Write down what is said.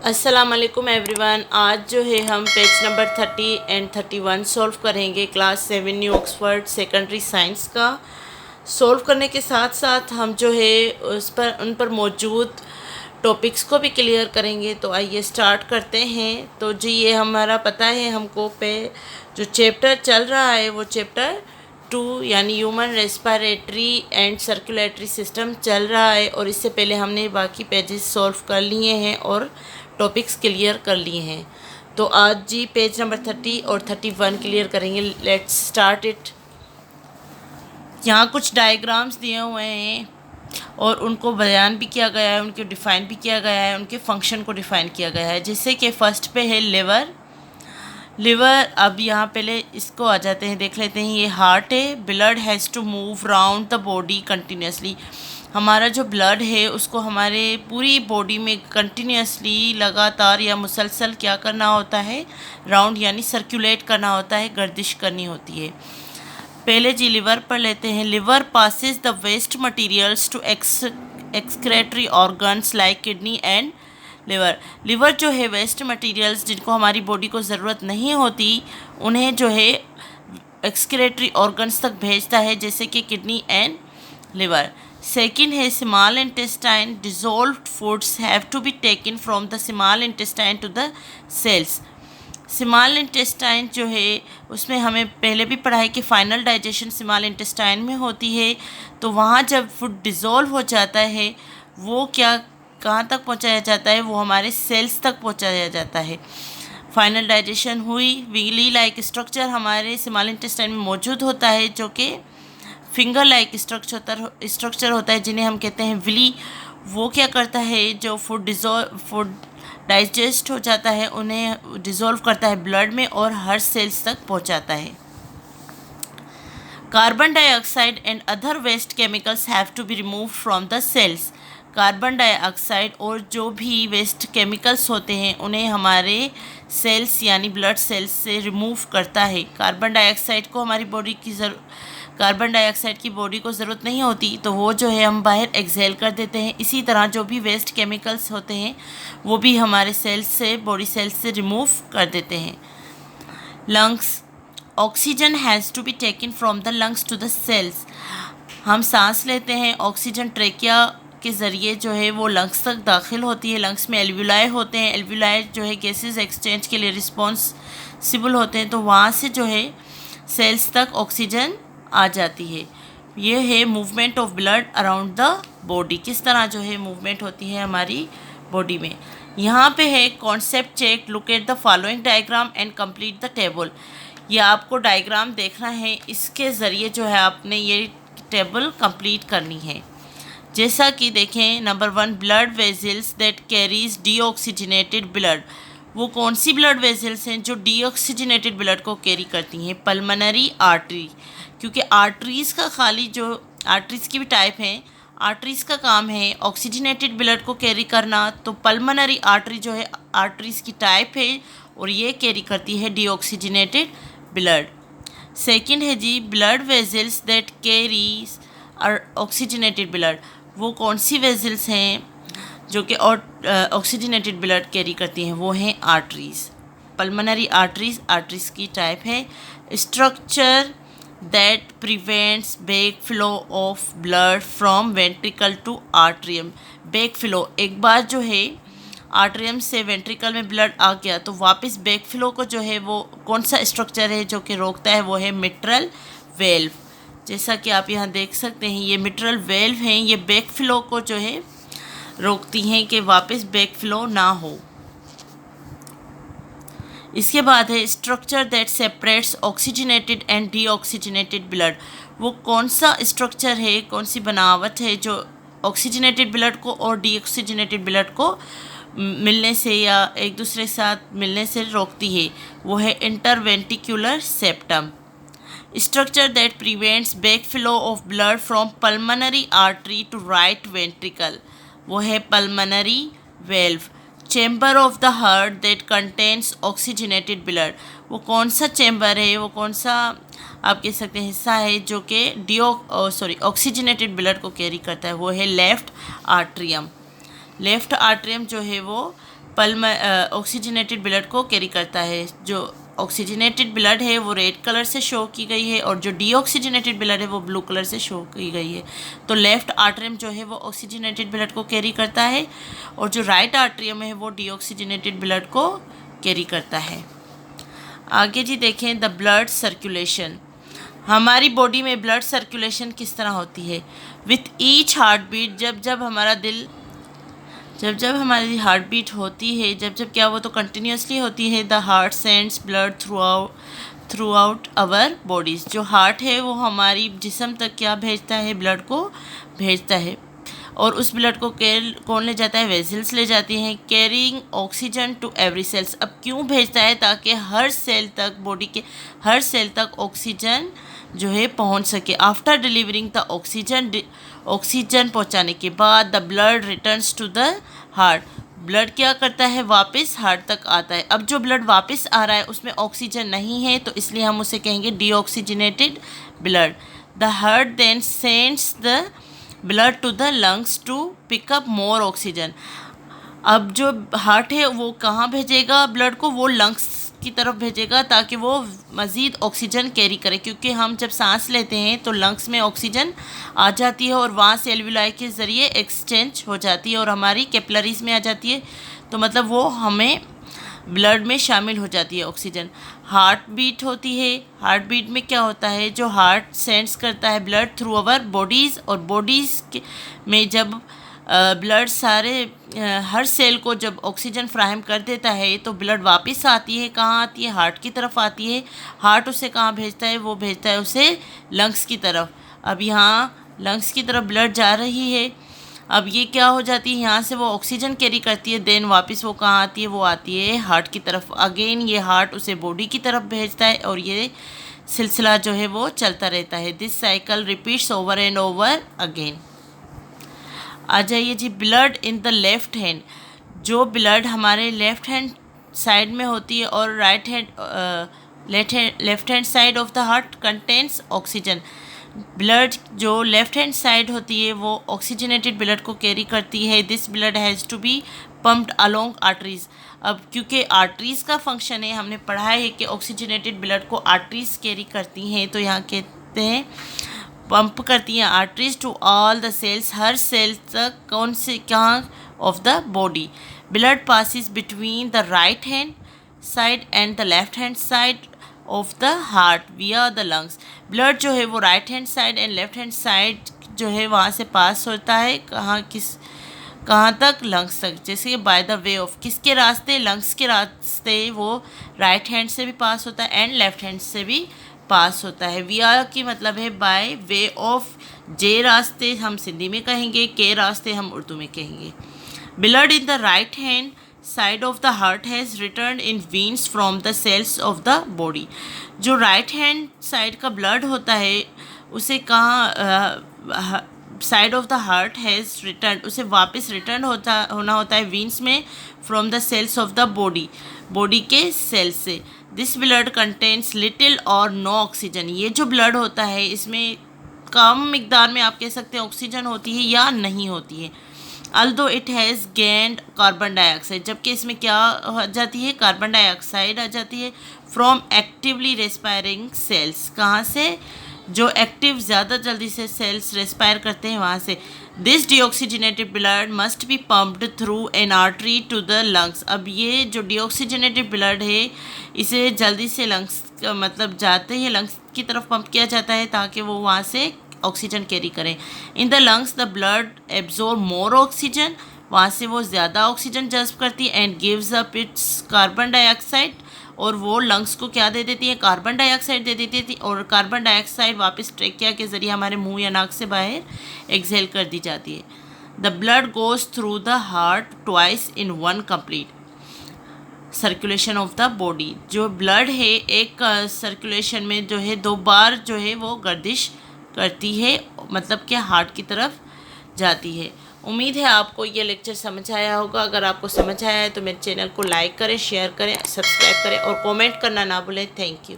अस्सलाम वालेकुम एवरीवन। आज जो है हम पेज नंबर 30 एंड 31 सॉल्व करेंगे class 7 new Oxford secondary science का। सॉल्व करने के साथ साथ हम जो है उन पर मौजूद टॉपिक्स को भी क्लियर करेंगे। तो आइए स्टार्ट करते हैं। तो जी ये हमारा पता है हमको पे जो चैप्टर चल रहा है वो चैप्टर 2 यानी human respiratory and circulatory system चल रहा है, और इससे पहले हमने बाकी पेजेस सॉल्व कर लिए हैं और टॉपिक्स क्लियर कर लिए हैं। तो आज जी पेज नंबर 30 और 31 क्लियर करेंगे। Let's start it. यहाँ कुछ डायग्राम्स दिए हुए हैं और उनको बयान भी किया गया है, उनको डिफ़ाइन भी किया गया है, उनके फंक्शन को डिफ़ाइन किया गया है। जैसे कि फ़र्स्ट पे है लिवर। अब यहाँ पहले इसको आ जाते हैं, देख लेते हैं। ये हार्ट है। Blood has to move round the body continuously. हमारा जो ब्लड है उसको हमारे पूरी बॉडी में कंटिन्यूसली लगातार या मुसलसल क्या करना होता है, राउंड यानी सर्कुलेट करना होता है, गर्दिश करनी होती है। पहले जी लिवर पर लेते हैं। Liver passes the waste materials to excretory organs like kidney and liver जो है वेस्ट मटेरियल्स जिनको हमारी बॉडी को ज़रूरत नहीं होती उन्हें जो है एक्सक्रेटरी ऑर्गन्स तक भेजता है, जैसे कि किडनी एंड लिवर। सेकेंड है small intestine. Dissolved foods have to be taken from the small intestine to the cells. Small intestine जो है उसमें हमें पहले भी पढ़ा है कि फाइनल डाइजेशन स्मॉल इंटेस्टाइन में होती है। तो वहाँ जब फूड डिज़ोल्व हो जाता है वो कहाँ तक पहुँचाया जाता है, वो हमारे सेल्स तक पहुँचाया जाता है। फाइनल डाइजेशन हुई। विली लाइक स्ट्रक्चर हमारे स्मॉल इंटेस्टाइन में मौजूद होता है, जो कि फिंगर लाइक स्ट्रक्चर होता है, जिन्हें हम कहते हैं विली। वो क्या करता है, जो फूड डाइजेस्ट हो जाता है उन्हें डिज़ोल्व करता है ब्लड में और हर सेल्स तक पहुंचाता है। Carbon dioxide and other waste chemicals have to be removed from the cells. Carbon dioxide और जो भी वेस्ट केमिकल्स होते हैं उन्हें हमारे सेल्स यानी ब्लड सेल्स से रिमूव करता है। कार्बन डाइऑक्साइड की बॉडी को ज़रूरत नहीं होती, तो वो जो है हम बाहर एक्सहेल कर देते हैं। इसी तरह जो भी वेस्ट केमिकल्स होते हैं वो भी हमारे बॉडी सेल्स से रिमूव कर देते हैं। Lungs. Oxygen has to be taken from the lungs to the cells. हम सांस लेते हैं, ऑक्सीजन ट्रेकिया के ज़रिए जो है वो लंग्स तक दाखिल होती है। लंग्स में एल्वुलाई होते हैं। एल्वुलाई जो है गैसेस एक्सचेंज के लिए रिस्पॉन्सिबल होते हैं, तो वहाँ से जो है सेल्स तक ऑक्सीजन आ जाती है। ये है movement of blood around the body, किस तरह जो है मूवमेंट होती है हमारी बॉडी में। यहाँ पे है concept check. Look at the following diagram and complete the table. ये आपको डायग्राम देखना है, इसके ज़रिए जो है आपने ये टेबल कंप्लीट करनी है। जैसा कि देखें, number 1 blood vessels that carries deoxygenated blood. वो कौन सी ब्लड वेजल्स हैं जो डीऑक्सीजनेटेड ब्लड को कैरी करती हैं? पल्मोनरी आर्टरी, क्योंकि आर्टरीज़ की भी टाइप हैं। आर्टरीज़ का काम है ऑक्सीजनेटेड ब्लड को कैरी करना, तो पल्मोनरी आर्टरी जो है आर्टरीज़ की टाइप है और ये कैरी करती है डीऑक्सीजनेटेड ब्लड। सेकंड है जी blood vessels that carries oxygenated blood. वो कौन सी वेजल्स हैं जो कि ऑक्सीजनेटेड ब्लड कैरी करती हैं? वो हैं आर्टरीज़। पल्मोनरी आर्टरीज़ की टाइप है। Structure that prevents back flow of blood from ventricle to atrium. Back flow, एक बार जो है आर्ट्रियम से वेंट्रिकल में ब्लड आ गया तो वापस बैक फ्लो को जो है वो कौन सा स्ट्रक्चर है जो कि रोकता है? वो है मिट्रल वेल्व। जैसा कि आप यहाँ देख सकते हैं, ये मिट्रल वेल्व हैं, ये बैक फ्लो को जो है रोकती हैं कि वापस बैक फ्लो ना हो। इसके बाद है structure that separates oxygenated and deoxygenated blood. वो कौन सा स्ट्रक्चर है, कौन सी बनावट है जो ऑक्सीजनेटेड ब्लड को और डीऑक्सीजनेटेड ब्लड को मिलने से या एक दूसरे के साथ मिलने से रोकती है? वो है interventricular septum. Structure that prevents back flow of blood from pulmonary artery to right ventricle. वो है pulmonary valve. Chamber of the heart that contains oxygenated blood. वो कौन सा चैम्बर है, वो कौन सा आप कह सकते हैं हिस्सा है जो कि ऑक्सीजनेटेड ब्लड को कैरी करता है? वो है लेफ्ट आर्ट्रियम। लेफ्ट आर्ट्रियम जो है वो ऑक्सीजनेटेड ब्लड को कैरी करता है। जो ऑक्सीजनेटेड ब्लड है वो रेड कलर से शो की गई है और जो डीऑक्सीजनेटेड ब्लड है वो ब्लू कलर से शो की गई है। तो लेफ़्ट आर्टरियम जो है वो ऑक्सीजनेटेड ब्लड को कैरी करता है और जो राइट आर्टरियम है वो डीऑक्सीजनेटेड ब्लड को कैरी करता है। आगे जी देखें द ब्लड सर्कुलेशन। हमारी बॉडी में ब्लड सर्कुलेशन किस तरह होती है। विथ ईच हार्ट बीट, जब हमारी हार्ट बीट होती है, जब क्या वो तो कंटिन्यूसली होती है। The heart sends blood throughout our bodies. जो हार्ट है वो हमारी जिस्म तक क्या भेजता है, ब्लड को भेजता है और उस ब्लड को कौन ले जाता है, वेजल्स ले जाती हैं। Carrying oxygen to every cells. अब क्यों भेजता है, ताकि हर सेल तक, बॉडी के हर सेल तक ऑक्सीजन जो है पहुंच सके। आफ्टर डिलीवरिंग द ऑक्सीजन पहुंचाने के बाद the blood returns to the heart. Blood क्या करता है, वापस हार्ट तक आता है। अब जो ब्लड वापस आ रहा है उसमें ऑक्सीजन नहीं है, तो इसलिए हम उसे कहेंगे deoxygenated blood. The heart then sends the blood to the lungs to pick up more oxygen. अब जो हार्ट है वो कहाँ भेजेगा ब्लड को, वो लंग्स की तरफ भेजेगा ताकि वो मज़ीद ऑक्सीजन कैरी करे, क्योंकि हम जब सांस लेते हैं तो लंग्स में ऑक्सीजन आ जाती है और वहाँ से एल्वियोलाई के ज़रिए एक्सचेंज हो जाती है और हमारी कैपिलरीज में आ जाती है, तो मतलब वो हमें ब्लड में शामिल हो जाती है ऑक्सीजन। हार्ट बीट होती है। हार्ट बीट में क्या होता है, जो हार्ट सेंड्स करता है ब्लड थ्रू आवर बॉडीज़ और बॉडीज़ में जब ब्लड हर सेल को जब ऑक्सीजन फ्राहम कर देता है तो ब्लड वापस आती है। कहाँ आती है, हार्ट की तरफ आती है। हार्ट उसे कहाँ भेजता है, वो भेजता है उसे लंग्स की तरफ। अब यहाँ लंग्स की तरफ ब्लड जा रही है। अब ये क्या हो जाती है, यहाँ से वो ऑक्सीजन कैरी करती है, देन वापस वो कहाँ आती है, वो आती है हार्ट की तरफ। अगेन ये हार्ट उसे बॉडी की तरफ भेजता है और ये सिलसिला जो है वो चलता रहता है। This cycle repeats over and over again. आ जाइए जी blood in the left hand. जो ब्लड हमारे लेफ़्ट हैंड साइड में होती है और left hand side of the heart contains oxygen. Blood जो लेफ़्ट हैंड साइड होती है वो ऑक्सीजनेटेड ब्लड को कैरी करती है। This blood has to be pumped along arteries. अब क्योंकि आर्टरीज का फंक्शन है, हमने पढ़ा है कि ऑक्सीजनेटेड ब्लड को आर्टरीज कैरी करती हैं, तो यहाँ कहते हैं पंप करती हैं arteries to all the cells, हर सेल तक। कौन से, कहाँ, of the body. Blood passes between the right hand side and the left hand side of the heart via the lungs. Blood जो है वो right hand side and left hand side जो है वहाँ से पास होता है। कहाँ तक, लंग्स तक। जैसे बाय द वे ऑफ, किसके रास्ते, लंग्स के रास्ते। वो राइट हैंड से भी पास होता है एंड लेफ्ट हैंड से भी पास होता है। विया की मतलब है बाय वे ऑफ। जे रास्ते हम सिंधी में कहेंगे, के रास्ते हम उर्दू में कहेंगे। Blood in the right hand side of the heart has return in veins from the cells of the body. जो राइट हैंड साइड का ब्लड होता है उसे कहाँ, side of the heart has return, उसे वापस रिटर्न होना होता है वीन्स में from the cells of the body के सेल से। दिस ब्लड कंटेन्स लिटिल और नो ऑक्सीजन। ये जो ब्लड होता है इसमें कम मिकदार में आप कह सकते हैं ऑक्सीजन होती है या नहीं होती है। Although it has gained carbon dioxide, जबकि इसमें क्या आ जाती है, कार्बन डाइऑक्साइड आ जाती है फ्रॉम एक्टिवली रेस्पायरिंग सेल्स। कहाँ से, जो एक्टिव ज़्यादा जल्दी से सेल्स रेस्पायर करते हैं वहाँ से। This deoxygenated blood must be pumped through an artery to the lungs. अब ये जो डीऑक्सीजनेटेड ब्लड है इसे जल्दी से लंग्स मतलब जाते ही लंग्स की तरफ पंप किया जाता है ताकि वो वहाँ से ऑक्सीजन कैरी करें। In the lungs the blood absorb more oxygen, वहाँ से वो ज़्यादा ऑक्सीजन जज्ब करती है and gives up it's carbon dioxide, और वो लंग्स को क्या दे देती है, कार्बन डाइऑक्साइड दे देती थी, और कार्बन डाइऑक्साइड वापस ट्रेकिया के ज़रिए हमारे मुंह या नाक से बाहर एक्सहेल कर दी जाती है। The blood goes through the heart twice in one complete circulation of the body. जो ब्लड है एक सर्कुलेशन में जो है 2 बार जो है वो गर्दिश करती है, मतलब कि हार्ट की तरफ जाती है। उम्मीद है आपको ये लेक्चर समझ आया होगा। अगर आपको समझ आया है तो मेरे चैनल को लाइक करें, शेयर करें, सब्सक्राइब करें और कमेंट करना ना भूलें। Thank you.